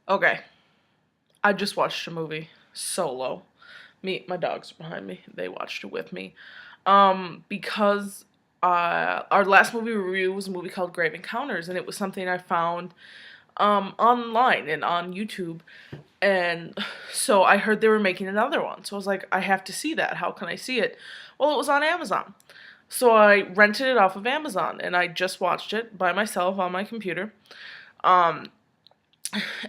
Okay, I just watched a movie solo. My dogs are behind me. They watched it with me. Because our last movie review was a movie called Grave Encounters, and it was something I found online and on YouTube. And so I heard they were making another one. So I was like, I have to see that. How can I see it? Well, it was on Amazon. So I rented it off of Amazon and I just watched it by myself on my computer. Um,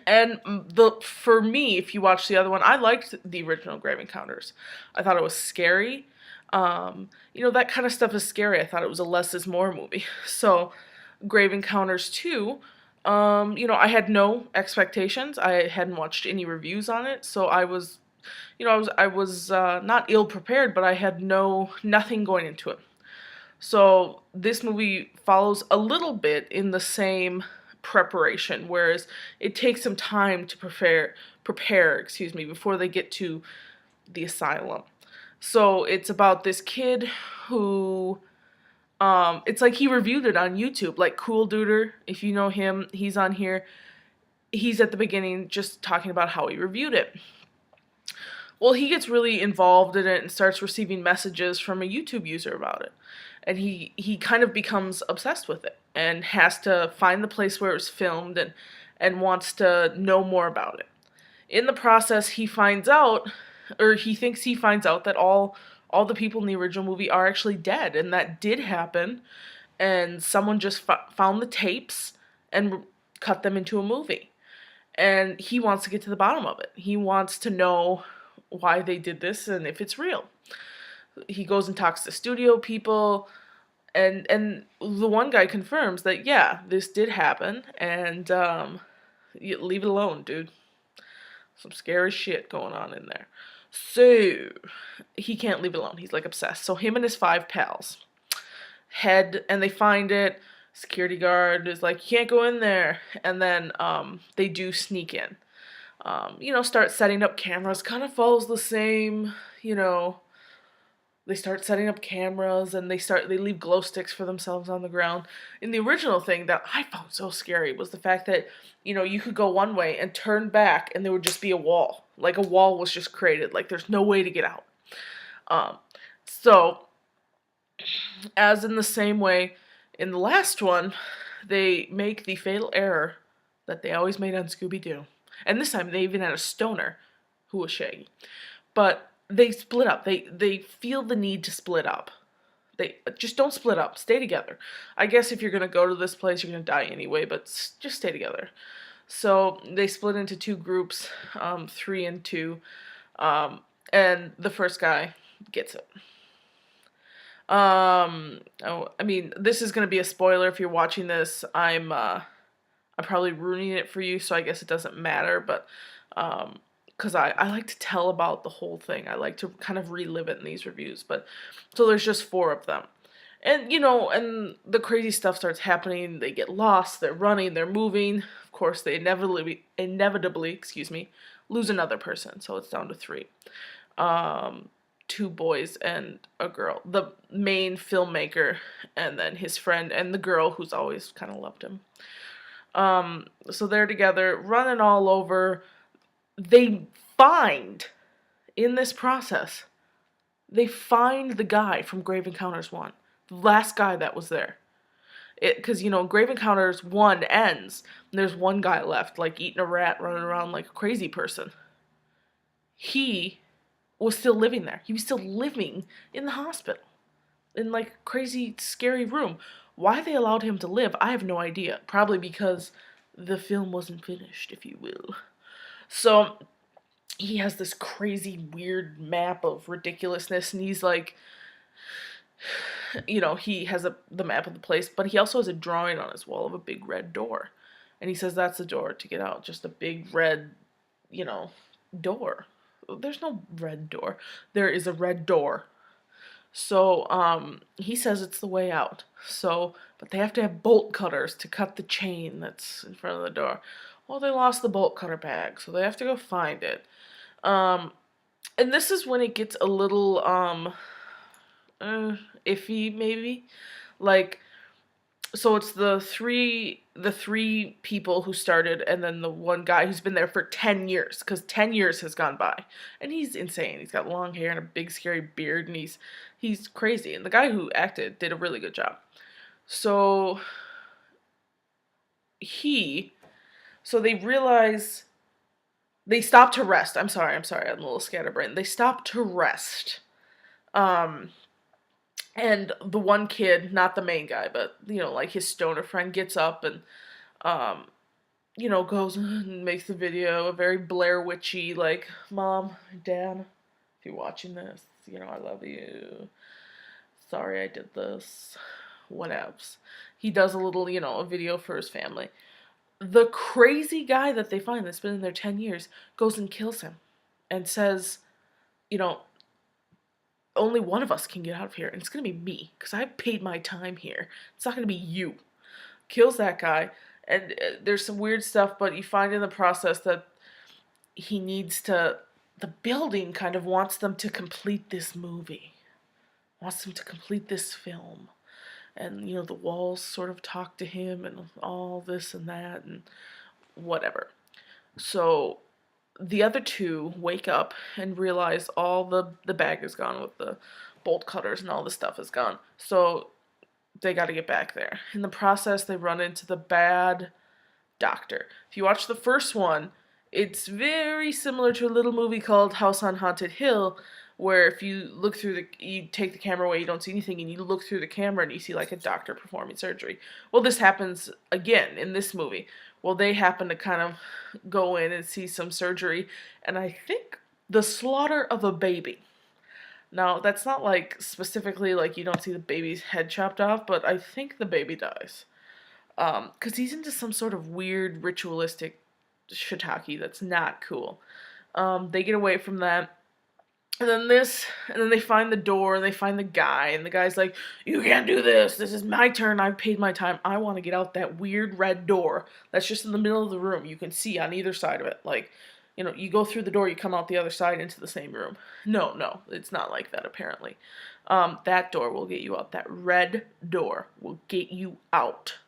and the for me, if you watch the other one, I liked the original Grave Encounters. I thought it was scary. That kind of stuff is scary. I thought it was a less is more movie. So, Grave Encounters 2, I had no expectations. I hadn't watched any reviews on it, so I was not ill prepared, but I had nothing going into it. So this movie follows a little bit in the same preparation, whereas it takes some time to prepare, before they get to the asylum. So it's about this kid who it's like he reviewed it on YouTube, like Cool Duder, if you know him, he's on here. He's at the beginning just talking about how he reviewed it. Well, he gets really involved in it and starts receiving messages from a YouTube user about it. And he kind of becomes obsessed with it and has to find the place where it was filmed and wants to know more about it. In the process, he finds out, or he thinks he finds out, that all the people in the original movie are actually dead, and that did happen. And someone just found the tapes and cut them into a movie. And he wants to get to the bottom of it. He wants to know why they did this and if it's real. He goes and talks to studio people, and the one guy confirms that yeah, this did happen, and you leave it alone, dude. Some scary shit going on in there. So he can't leave it alone. He's like obsessed. So him and his 5 pals head and they find it. Security guard is like, you can't go in there, and then they do sneak in. Start setting up cameras. Kind of follows the same, they start setting up cameras and they leave glow sticks for themselves on the ground. In the original thing that I found so scary was the fact that, you could go one way and turn back and there would just be a wall. Like a wall was just created. Like there's no way to get out. So, as in the same way, in the last one, they make the fatal error that they always made on Scooby Doo. And this time they even had a stoner who was Shaggy. But they split up. They feel the need to split up. They just don't split up. Stay together. I guess if you're gonna go to this place, you're gonna die anyway. But just stay together. So they split into two groups, 3 and 2, and the first guy gets it. This is gonna be a spoiler if you're watching this. I'm probably ruining it for you, so I guess it doesn't matter. But because I like to tell about the whole thing. I like to kind of relive it in these reviews. But so there's just 4 of them. And the crazy stuff starts happening. They get lost, they're running, they're moving. Of course, they inevitably, lose another person. So it's down to 3. 2 boys and a girl. The main filmmaker and then his friend and the girl who's always kind of loved him. So they're together, running all over. They find, in this process, they find the guy from Grave Encounters 1. The last guy that was there. Because, Grave Encounters 1 ends, and there's one guy left, like, eating a rat, running around like a crazy person. He was still living there. He was still living in the hospital. In, like, a crazy, scary room. Why they allowed him to live, I have no idea. Probably because the film wasn't finished, if you will. So, he has this crazy, weird map of ridiculousness, and he's like, he has the map of the place, but he also has a drawing on his wall of a big red door. And he says that's the door to get out. Just a big red, door. There's no red door. There is a red door. So, he says it's the way out. So, but they have to have bolt cutters to cut the chain that's in front of the door. Well, they lost the bolt cutter bag, so they have to go find it. And this is when it gets a little, iffy, maybe. Like, So it's the three people who started, and then the one guy who's been there for 10 years, because 10 years has gone by, and he's insane. He's got long hair and a big scary beard, and he's crazy, and the guy who acted did a really good job. So he so they realize they stop to rest. I'm sorry, I'm a little scatterbrained. They stop to rest. um and the one kid, not the main guy, but like his stoner friend, gets up and um goes and makes the video, a very Blair Witchy, like, Mom, Dad, if you're watching this, I love you. Sorry I did this. Whatevs. He does a little, a video for his family. The crazy guy that they find that's been in there 10 years goes and kills him and says, you know, only one of us can get out of here, and it's gonna be me, because I paid my time here. It's not gonna be you. Kills that guy, and there's some weird stuff, but you find in the process that he needs to, the building kind of wants them to complete this movie, wants them to complete this film. And, the walls sort of talk to him and all this and that and whatever. So the other two wake up and realize all the bag is gone with the bolt cutters and all the stuff is gone. So they got to get back there. In the process, they run into the bad doctor. If you watch the first one, it's very similar to a little movie called House on Haunted Hill, where if you look through you take the camera away, you don't see anything, and you look through the camera and you see like a doctor performing surgery. Well, this happens again in this movie. Well, they happen to kind of go in and see some surgery, and I think the slaughter of a baby. Now, that's not like specifically like you don't see the baby's head chopped off, but I think the baby dies. Because he's into some sort of weird ritualistic shiitake that's not cool. They get away from that. And then they find the door, and they find the guy, and the guy's like, "You can't do this. This is my turn. I've paid my time. I want to get out that weird red door that's just in the middle of the room. You can see on either side of it. Like, you go through the door, you come out the other side into the same room." No, it's not like that, apparently. That door will get you out. That red door will get you out.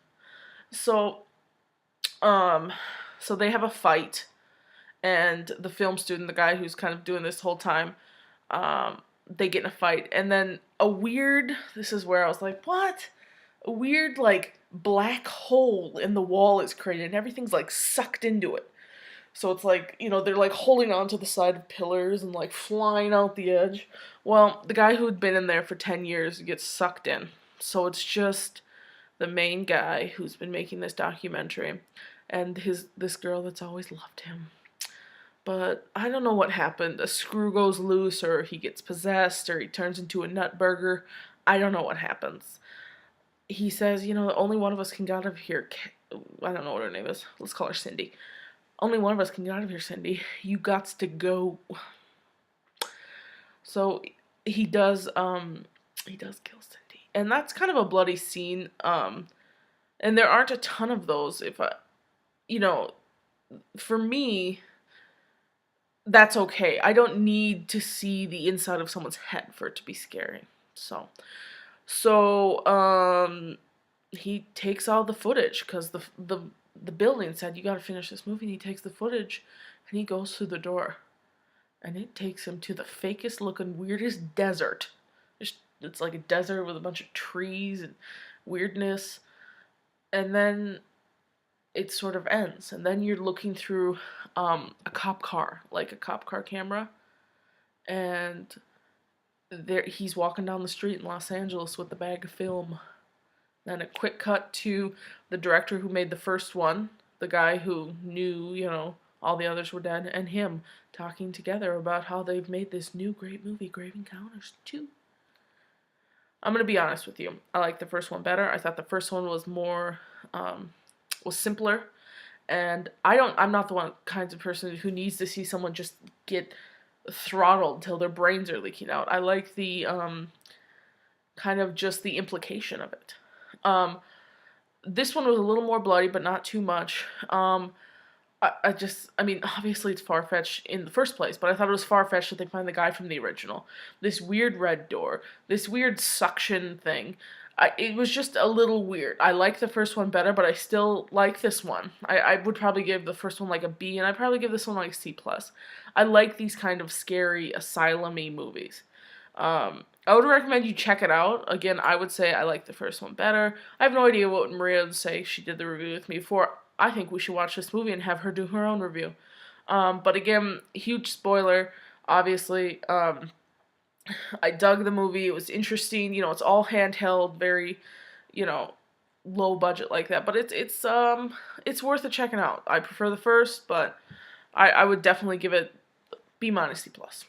So, so they have a fight, and the film student, the guy who's kind of doing this whole time, they get in a fight, and then this is where I was like, what? A weird, like, black hole in the wall is created, and everything's, like, sucked into it. So it's like, they're, like, holding onto the side of pillars and, like, flying out the edge. Well, the guy who had been in there for 10 years gets sucked in. So it's just the main guy who's been making this documentary and this girl that's always loved him. But I don't know what happened. A screw goes loose, or he gets possessed, or he turns into a nut burger. I don't know what happens. He says, only one of us can get out of here. I don't know what her name is. Let's call her Cindy. Only one of us can get out of here, Cindy. You gots to go. So he does kill Cindy. And that's kind of a bloody scene. And there aren't a ton of those. For me, that's okay. I don't need to see the inside of someone's head for it to be scary. So he takes all the footage, because the building said, you gotta finish this movie, and he takes the footage, and he goes through the door, and it takes him to the fakest looking, weirdest desert. It's like a desert with a bunch of trees and weirdness, and then it sort of ends, and then you're looking through a cop car, like a cop car camera, and he's walking down the street in Los Angeles with a bag of film. Then a quick cut to the director who made the first one, the guy who knew, all the others were dead, and him talking together about how they've made this new great movie, Grave Encounters 2. I'm going to be honest with you. I like the first one better. I thought the first one was more, was simpler, and I'm not the one kinds of person who needs to see someone just get throttled till their brains are leaking out. I like the kind of just the implication of it. This one was a little more bloody, but not too much. Obviously it's far-fetched in the first place, but I thought it was far-fetched that they find the guy from the original. This weird red door, this weird suction thing. it was just a little weird. I like the first one better, but I still like this one. I would probably give the first one like a B, and I'd probably give this one like a C plus. I like these kind of scary asylum-y movies. I would recommend you check it out. Again, I would say I like the first one better. I have no idea what Maria would say. She did the review with me before. I think we should watch this movie and have her do her own review. But again, huge spoiler, obviously. I dug the movie. It was interesting. It's all handheld, very, you know, low budget like that. But it's worth a checking out. I prefer the first, but I would definitely give it B minus C plus.